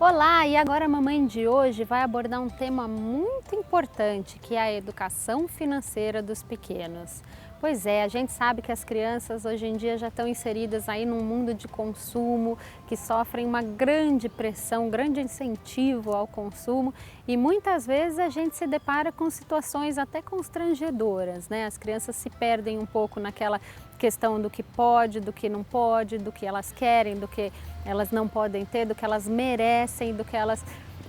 Olá, e agora a mamãe de hoje vai abordar um tema muito importante, que é a educação financeira dos pequenos. Pois é, a gente sabe que as crianças hoje em dia já estão inseridas aí num mundo de consumo, que sofrem uma grande pressão, um grande incentivo ao consumo e muitas vezes a gente se depara com situações até constrangedoras, né? As crianças se perdem um pouco naquela questão do que pode, do que não pode, do que elas querem, do que elas não podem ter, do que elas merecem, do que elas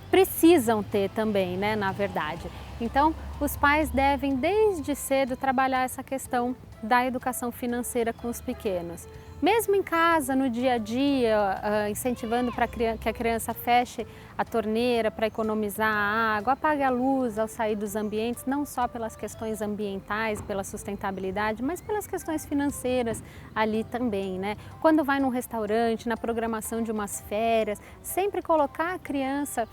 precisam ter também, né, na verdade. Então, os pais devem desde cedo trabalhar essa questão da educação financeira com os pequenos. Mesmo em casa, no dia a dia, incentivando para que a criança feche a torneira para economizar a água, apague a luz ao sair dos ambientes, não só pelas questões ambientais, pela sustentabilidade, mas pelas questões financeiras ali também, né? Quando vai num restaurante, na programação de umas férias, sempre colocar a criança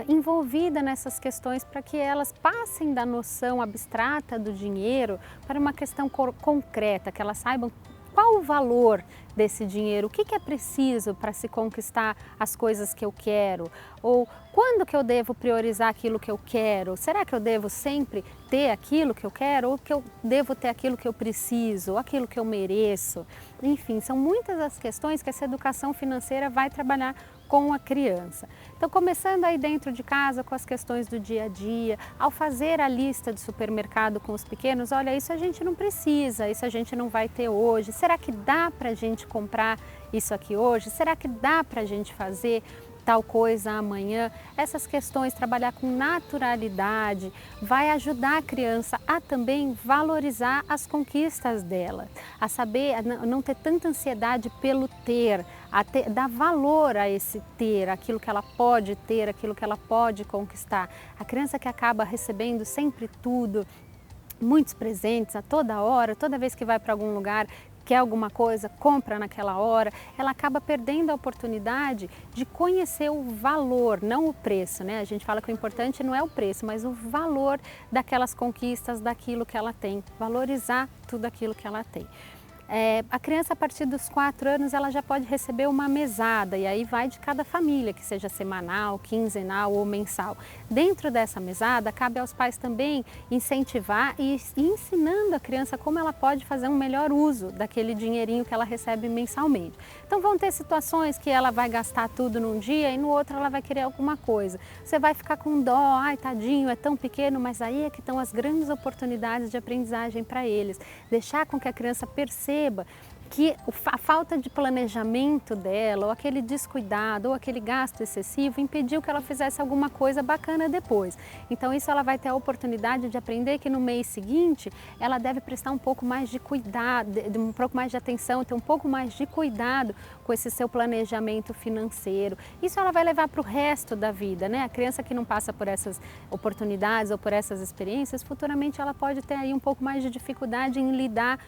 envolvida nessas questões para que elas passem da noção abstrata do dinheiro para uma questão concreta, que elas saibam qual o valor desse dinheiro, o que é preciso para se conquistar as coisas que eu quero, ou quando que eu devo priorizar aquilo que eu quero, será que eu devo sempre ter aquilo que eu quero ou que eu devo ter aquilo que eu preciso, ou aquilo que eu mereço, enfim, são muitas as questões que essa educação financeira vai trabalhar com a criança. Então, começando aí dentro de casa com as questões do dia a dia, ao fazer a lista de supermercado com os pequenos, olha, isso a gente não precisa, isso a gente não vai ter hoje, será que dá para a gente comprar isso aqui hoje? Será que dá para a gente fazer tal coisa amanhã? Essas questões, trabalhar com naturalidade, vai ajudar a criança a também valorizar as conquistas dela, a saber, a não ter tanta ansiedade pelo ter, dar valor a esse ter, aquilo que ela pode ter, aquilo que ela pode conquistar. A criança que acaba recebendo sempre tudo, muitos presentes a toda hora, toda vez que vai para algum lugar, quer alguma coisa, compra naquela hora, ela acaba perdendo a oportunidade de conhecer o valor, não o preço, né? A gente fala que o importante não é o preço, mas o valor daquelas conquistas, daquilo que ela tem, valorizar tudo aquilo que ela tem. A criança a partir dos 4 anos ela já pode receber uma mesada e aí vai de cada família, que seja semanal, quinzenal ou mensal. Dentro dessa mesada cabe aos pais também incentivar e ir ensinando a criança como ela pode fazer um melhor uso daquele dinheirinho que ela recebe mensalmente. Então vão ter situações que ela vai gastar tudo num dia e no outro ela vai querer alguma coisa. Você vai ficar com dó, ai tadinho, é tão pequeno, mas aí é que estão as grandes oportunidades de aprendizagem para eles. Deixar com que a criança perceba que a falta de planejamento dela, ou aquele descuidado, ou aquele gasto excessivo, impediu que ela fizesse alguma coisa bacana depois. Então isso ela vai ter a oportunidade de aprender que no mês seguinte ela deve prestar um pouco mais de cuidado, um pouco mais de atenção, ter um pouco mais de cuidado com esse seu planejamento financeiro. Isso ela vai levar para o resto da vida, né? A criança que não passa por essas oportunidades ou por essas experiências, futuramente ela pode ter aí um pouco mais de dificuldade em lidar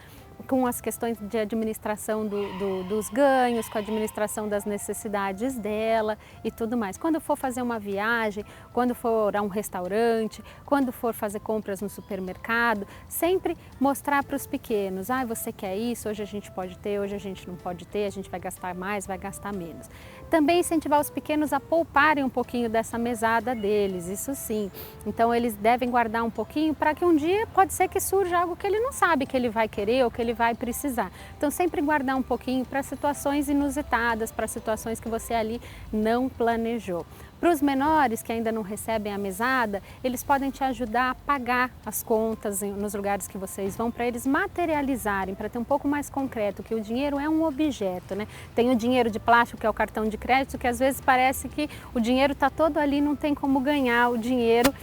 com as questões de administração dos ganhos, com a administração das necessidades dela e tudo mais. Quando for fazer uma viagem, quando for a um restaurante, quando for fazer compras no supermercado, sempre mostrar para os pequenos, você quer isso, hoje a gente pode ter, hoje a gente não pode ter, a gente vai gastar mais, vai gastar menos. Também incentivar os pequenos a pouparem um pouquinho dessa mesada deles, isso sim. Então eles devem guardar um pouquinho para que um dia pode ser que surja algo que ele não sabe que ele vai querer ou que ele vai precisar. Então sempre guardar um pouquinho para situações inusitadas, para situações que você ali não planejou. Para os menores que ainda não recebem a mesada, eles podem te ajudar a pagar as contas nos lugares que vocês vão, para eles materializarem, para ter um pouco mais concreto, que o dinheiro é um objeto, né? Tem o dinheiro de plástico, que é o cartão de crédito, que às vezes parece que o dinheiro está todo ali, não tem como ganhar o dinheiro,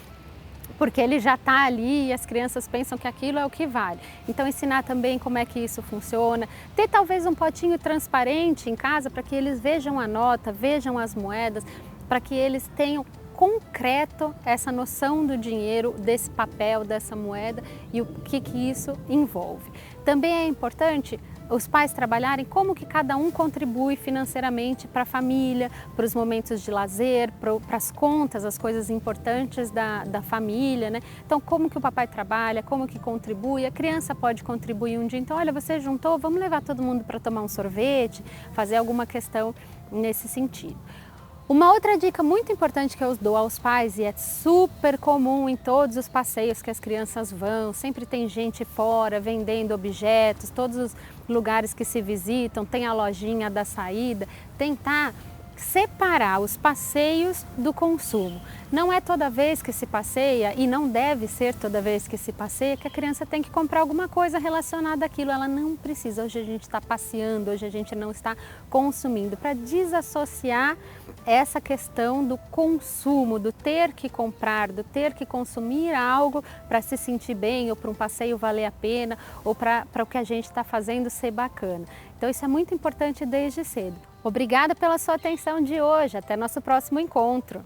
porque ele já está ali e as crianças pensam que aquilo é o que vale. Então ensinar também como é que isso funciona, ter talvez um potinho transparente em casa para que eles vejam a nota, vejam as moedas, para que eles tenham concreto essa noção do dinheiro, desse papel, dessa moeda e o que isso envolve. Também é importante os pais trabalharem como que cada um contribui financeiramente para a família, para os momentos de lazer, para as contas, as coisas importantes da família, né? Então, como que o papai trabalha, como que contribui, a criança pode contribuir um dia. Então, olha, você juntou, vamos levar todo mundo para tomar um sorvete, fazer alguma questão nesse sentido. Uma outra dica muito importante que eu dou aos pais, e é super comum em todos os passeios que as crianças vão, sempre tem gente fora vendendo objetos, todos os lugares que se visitam, tem a lojinha da saída, tentar separar os passeios do consumo. Não é toda vez que se passeia, e não deve ser toda vez que se passeia, que a criança tem que comprar alguma coisa relacionada àquilo. Ela não precisa. Hoje a gente está passeando, hoje a gente não está consumindo. Para desassociar essa questão do consumo, do ter que comprar, do ter que consumir algo para se sentir bem, ou para um passeio valer a pena, ou para o que a gente está fazendo ser bacana. Então isso é muito importante desde cedo. Obrigada pela sua atenção de hoje. Até nosso próximo encontro.